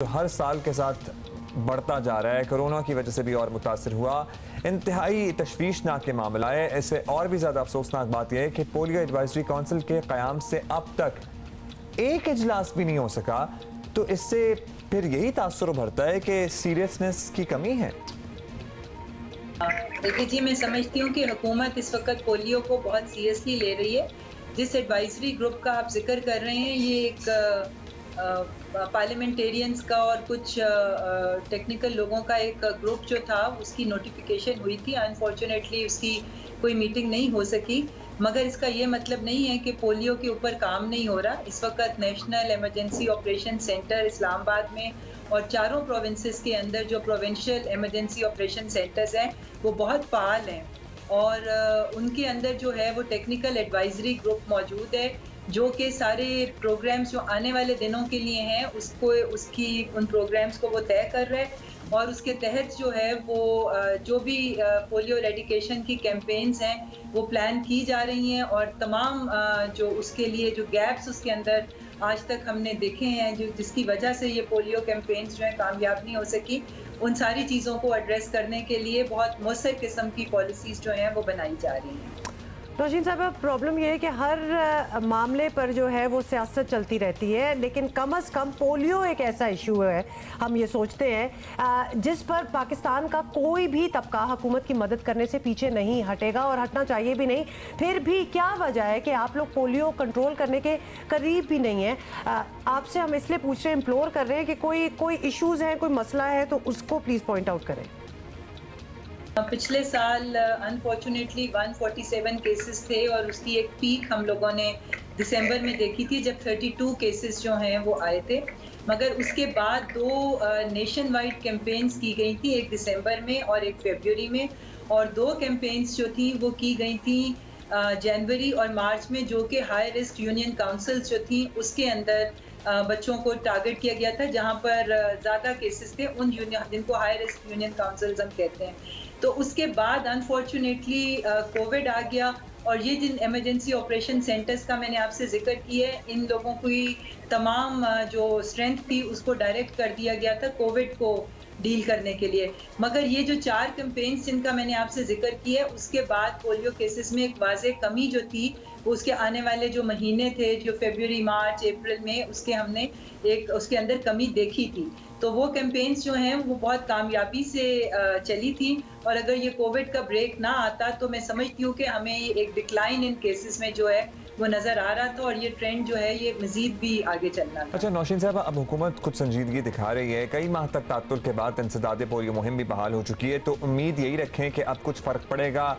जो हर साल के साथ बढ़ता जा रहा है, कोरोना की वजह से भी और मुतासर हुआ। इंतहाई तशवीशनाक के मामला है। इससे और भी ज़्यादा अफसोसनाक बात यह है कि पोलियो एडवाइजरी काउंसिल के क़याम से अब तक एक इजलास भी नहीं हो सका। तो इससे फिर यही तासुर उभरता है कि सीरियसनेस की कमी है। देखिए जी, मैं समझती हूँ कि हुकूमत इस वक्त पोलियो को बहुत सीरियसली ले रही है। जिस एडवाइजरी ग्रुप का आप जिक्र कर रहे हैं, ये एक पार्लियामेंटेरियंस का और कुछ टेक्निकल लोगों का एक ग्रुप जो था, उसकी नोटिफिकेशन हुई थी। अनफॉर्चुनेटली उसकी कोई मीटिंग नहीं हो सकी, मगर इसका ये मतलब नहीं है कि पोलियो के ऊपर काम नहीं हो रहा। इस वक्त national emergency operation centre Islamabad में और चारों प्रोविंसेस के अंदर जो प्रोविंशियल इमरजेंसी ऑपरेशन सेंटर्स हैं वो बहुत फ़ाल हैं और उनके अंदर जो है वो टेक्निकल एडवाइजरी ग्रुप मौजूद है जो कि सारे प्रोग्राम्स जो आने वाले दिनों के लिए हैं उन प्रोग्राम्स को वो तय कर रहे हैं और उसके तहत जो है वो जो भी पोलियो एरेडिकेशन की कैंपेन्स हैं वो प्लान की जा रही हैं और तमाम जो उसके लिए जो गैप्स उसके अंदर आज तक हमने देखे हैं जिसकी वजह से ये पोलियो कैंपेन्स जो है कामयाब नहीं हो सकी, उन सारी चीज़ों को एड्रेस करने के लिए बहुत मौसर किस्म की पॉलिसीज़ जो हैं वो बनाई जा रही हैं। नौशीन साहब, प्रॉब्लम ये है कि हर मामले पर जो है वो सियासत चलती रहती है, लेकिन कम से कम पोलियो एक ऐसा इशू है, हम ये सोचते हैं, जिस पर पाकिस्तान का कोई भी तबका हुकूमत की मदद करने से पीछे नहीं हटेगा और हटना चाहिए भी नहीं। फिर भी क्या वजह है कि आप लोग पोलियो कंट्रोल करने के करीब भी नहीं है? आपसे हम इसलिए पूछ रहे हैं, इम्प्लोर कर रहे हैं कि कोई इशूज़ हैं, कोई मसला है तो उसको प्लीज़ पॉइंट आउट करें। पिछले साल अनफॉर्चुनेटली 147 केसेस थे और उसकी एक पीक हम लोगों ने दिसंबर में देखी थी जब 32 केसेस जो हैं वो आए थे। मगर उसके बाद दो नेशन वाइड कैंपेन्स की गई थी, एक दिसंबर में और एक फरवरी में, और दो कैंपेन्स जो थी वो की गई थी जनवरी और मार्च में, जो कि हाई रिस्क यूनियन काउंसिल्स जो थी उसके अंदर बच्चों को टारगेट किया गया था जहां पर ज़्यादा केसेस थे, उन यूनियन जिनको हाई रिस्क यूनियन काउंसिल्स हम कहते हैं। तो उसके बाद अनफॉर्चुनेटली कोविड आ गया और ये जिन इमरजेंसी ऑपरेशन सेंटर्स का मैंने आपसे जिक्र किया है, इन लोगों की तमाम जो स्ट्रेंथ थी उसको डायरेक्ट कर दिया गया था कोविड को डील करने के लिए। मगर ये जो 4 कैंपेन्स जिनका मैंने आपसे जिक्र किया है, उसके बाद पोलियो केसेस में एक वाज़ेह कमी जो थी वो उसके आने वाले जो महीने थे, जो फरवरी, मार्च, अप्रैल में, उसके अंदर कमी देखी थी। तो वो कैंपेन्स जो हैं वो बहुत कामयाबी से चली थी और अगर ये कोविड का ब्रेक ना आता तो मैं समझती हूँ कि हमें एक डिक्लाइन इन केसेस में जो है वो नज़र आ रहा था और ये ट्रेंड जो है ये मज़ीद भी आगे चलना था। अच्छा नौशीन साहब, अब हुकूमत कुछ संजीदगी दिखा रही है। कई माह तक तात्तुर के बाद इंसदाद पोलियो मुहिम भी बहाल हो चुकी है, तो उम्मीद यही रखें कि अब कुछ फ़र्क पड़ेगा।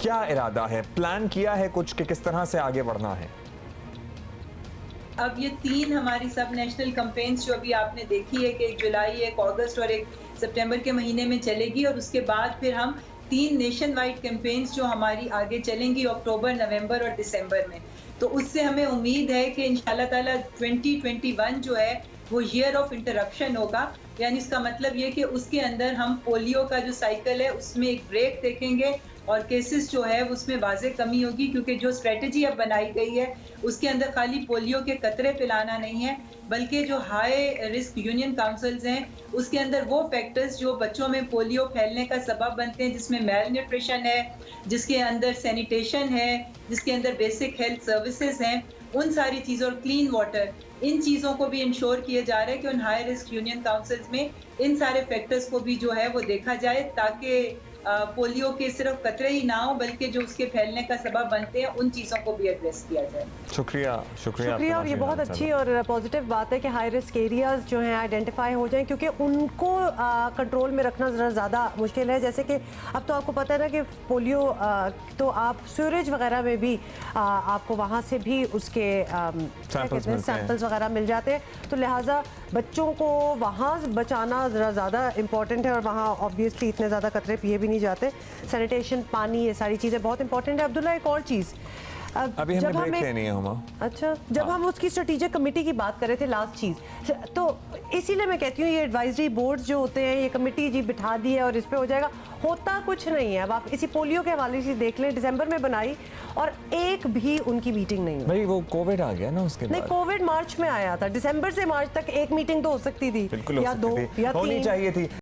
क्या इरादा है, प्लान किया है कुछ कि किस तरह से आगे बढ़ना है? अब ये 3 हमारी सब नेशनल कैंपेन्स जो अभी आपने देखी है कि एक जुलाई, एक अगस्त और एक सितंबर के महीने में चलेगी और उसके बाद फिर हम 3 नेशन वाइड कैंपेन्स जो हमारी आगे चलेंगी अक्टूबर, नवंबर और दिसंबर में। तो उससे हमें उम्मीद है कि इंशाल्लाह ताला 2021 जो है वो ईयर ऑफ इंटरप्शन होगा, यानी इसका मतलब ये कि उसके अंदर हम पोलियो का जो साइकिल है उसमें एक ब्रेक देखेंगे और केसेस जो है उसमें वाज़ेह कमी होगी, क्योंकि जो स्ट्रेटजी अब बनाई गई है उसके अंदर खाली पोलियो के कतरे पिलाना नहीं है, बल्कि जो हाई रिस्क यूनियन काउंसिल्स हैं उसके अंदर वो फैक्टर्स जो बच्चों में पोलियो फैलने का सबब बनते हैं, जिसमें मेल न्यूट्रिशन है, जिसके अंदर सैनिटेशन है, जिसके अंदर बेसिक हेल्थ सर्विसेज हैं, उन सारी चीज़ों और क्लीन वाटर, इन चीज़ों को भी इंश्योर किया जा रहा है कि उन हाई रिस्क यूनियन काउंसिल्स में इन सारे फैक्टर्स को भी जो है वो देखा जाए, ताकि पोलियो के सिर्फ कतरे ही ना हो बल्कि जो उसके फैलने का सबब बनते हैं उन चीज़ों को भी एड्रेस किया जाए। शुक्रिया। और ये बहुत अच्छी और पॉजिटिव बात है कि हाई रिस्क एरियाज जो हैं आइडेंटिफाई हो जाएं, क्योंकि उनको कंट्रोल में रखना ज़रा ज़्यादा मुश्किल है। जैसे कि अब तो आपको पता है ना कि पोलियो तो आप सीवरेज वगैरह में भी आपको वहाँ से भी उसके सैंपल्स वगैरह मिल जाते हैं, तो लिहाजा बच्चों को वहाँ बचाना ज़रा ज़्यादा इम्पॉर्टेंट है और वहाँ ऑब्वियसली इतने ज़्यादा कतरे पिए भी नहीं जाते। सैनिटेशन, पानी, ये सारी चीज़ें बहुत इंपॉर्टेंट है। अब्दुल्ला, एक और चीज़, अभी हमें जब ब्रेक हमें लेनी है हुमा। अच्छा, जब हम उसकी स्ट्रेटेजिक कमेटी की बात कर रहे थे लास्ट चीज, तो इसीलिए मैं कहती हूँ ये एडवाइजरी बोर्ड जो होते हैं, ये कमेटी जी बिठा दी है और इस पे हो जाएगा, होता कुछ नहीं है। अब आप इसी पोलियो के हवाले से देख लें, दिसंबर में बनाई और एक भी उनकी मीटिंग नहीं हुई। भाई वो कोविड आ गया ना उसके नहीं, बाद। कोविड मार्च में आया था, दिसंबर से मार्च तक एक मीटिंग तो हो सकती थी, बिल्कुल हो या सकती दो थी, या होनी तीन। चाहिए थी।